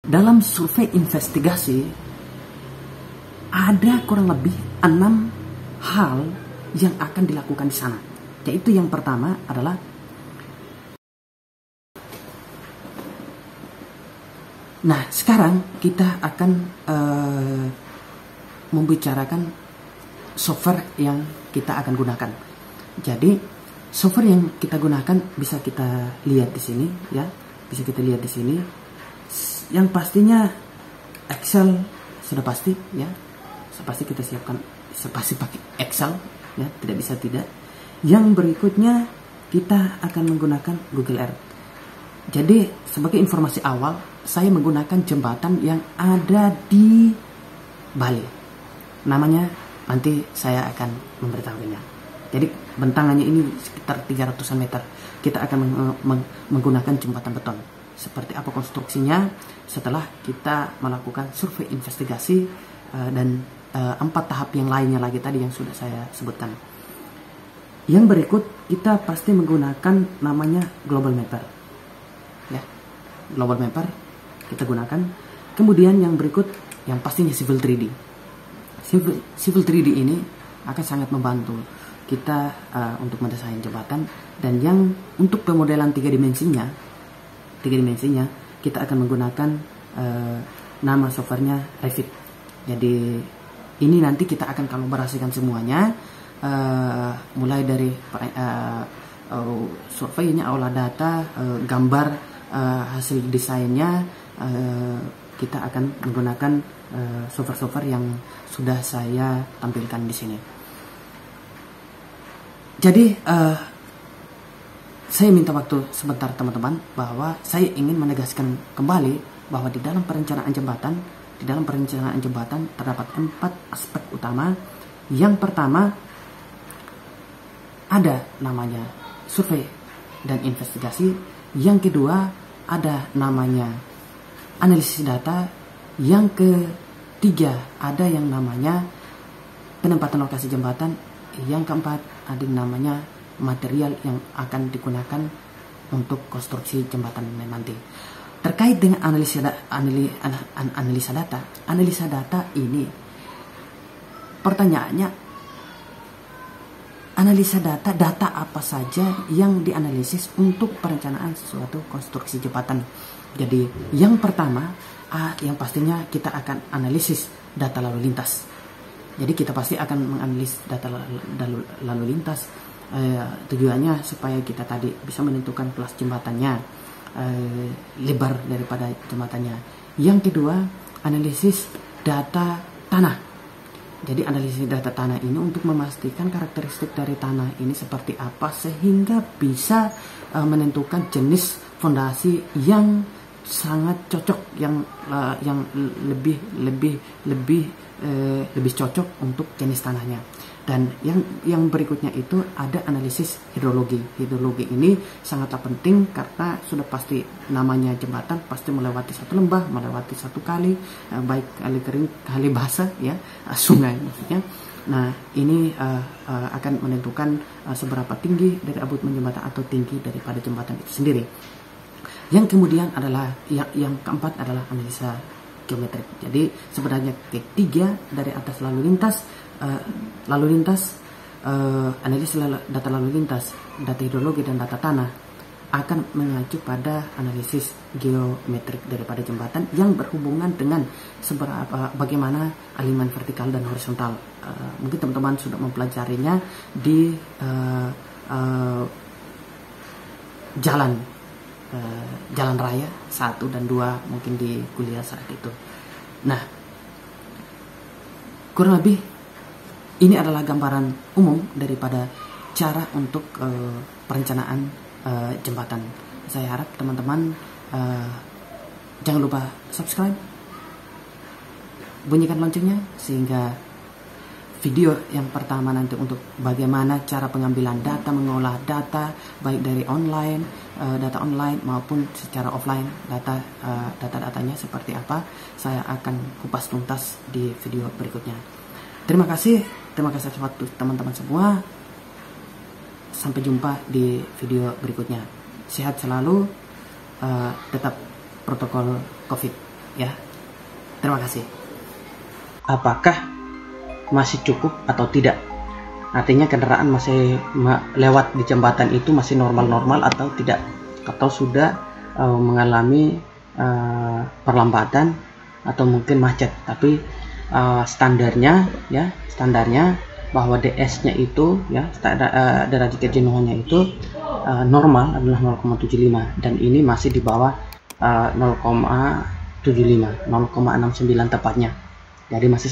dalam survei investigasi ada kurang lebih 6 hal yang akan dilakukan di sana. Yaitu yang pertama adalah sekarang kita akan membicarakan software yang kita akan gunakan. Jadi software yang kita gunakan bisa kita lihat di sini ya, bisa kita lihat di sini. Yang pastinya Excel sudah pasti ya, pasti kita siapkan, pasti pakai Excel ya, tidak bisa tidak. Yang berikutnya kita akan menggunakan Google Earth. Jadi sebagai informasi awal, saya menggunakan jembatan yang ada di Bali. Namanya nanti saya akan memberitahunya. Jadi bentangannya ini sekitar 300-an meter. Kita akan menggunakan jembatan beton. Seperti apa konstruksinya setelah kita melakukan survei investigasi dan 4 tahap yang lainnya lagi tadi yang sudah saya sebutkan. Yang berikut kita pasti menggunakan namanya Global Mapper. Ya, Global Mapper kita gunakan. Kemudian yang berikut yang pastinya Civil 3D. Civil 3D ini akan sangat membantu kita untuk mendesain jembatan, dan yang untuk pemodelan 3 dimensinya kita akan menggunakan nama softwarenya Revit. Jadi ini nanti kita akan kolaborasikan semuanya, mulai dari surveinya, olah data, gambar, hasil desainnya. Kita akan menggunakan software-software yang sudah saya tampilkan di sini. Jadi saya minta waktu sebentar teman-teman, bahwa saya ingin menegaskan kembali bahwa di dalam perencanaan jembatan terdapat 4 aspek utama. Yang pertama ada namanya survei dan investigasi. Yang kedua ada namanya analisis data. Yang ketiga ada yang namanya penempatan lokasi jembatan. Yang keempat ada yang namanya material yang akan digunakan untuk konstruksi jembatan nanti. Terkait dengan analisa data ini, pertanyaannya, analisa data apa saja yang dianalisis untuk perencanaan suatu konstruksi jembatan. Jadi yang pertama, yang pastinya kita akan analisis data lalu lintas. Jadi kita pasti akan menganalisis data lalu lintas. Tujuannya supaya kita tadi bisa menentukan kelas jembatannya, lebar daripada jembatannya. Yang kedua, analisis data tanah. Jadi analisis data tanah ini untuk memastikan karakteristik dari tanah ini seperti apa, sehingga bisa menentukan jenis fondasi yang sangat cocok, yang lebih cocok untuk jenis tanahnya. Dan yang berikutnya itu ada analisis hidrologi. Hidrologi ini sangatlah penting karena sudah pasti namanya jembatan pasti melewati satu lembah, melewati satu kali, baik kali kering, kali basah ya, sungai maksudnya. Nah ini akan menentukan seberapa tinggi dari abutmen jembatan atau tinggi daripada jembatan itu sendiri. Yang kemudian adalah yang keempat adalah analisa geometrik. Jadi sebenarnya ketiga dari atas lalu lintas, analisis data lalu lintas, data hidrologi dan data tanah akan mengacu pada analisis geometrik daripada jembatan yang berhubungan dengan bagaimana aliran vertikal dan horizontal. Mungkin teman-teman sudah mempelajarinya di jalan raya 1 dan 2 mungkin di kuliah saat itu. Nah, kurang lebih ini adalah gambaran umum daripada cara untuk perencanaan jembatan. Saya harap teman-teman jangan lupa subscribe, bunyikan loncengnya, sehingga video yang pertama nanti untuk bagaimana cara pengambilan data, mengolah data baik dari data online maupun secara offline, data-datanya seperti apa, saya akan kupas tuntas di video berikutnya. Terima kasih waktu teman-teman semua. Sampai jumpa di video berikutnya. Sehat selalu, tetap protokol COVID ya. Terima kasih. Apakah masih cukup atau tidak? Artinya kendaraan masih lewat di jembatan itu masih normal-normal atau tidak? Atau sudah mengalami perlambatan atau mungkin macet? Tapi standarnya bahwa DS-nya itu ya, derajat kejenuhannya itu normal adalah 0,75 dan ini masih di bawah 0,75, 0,69 tepatnya. Jadi masih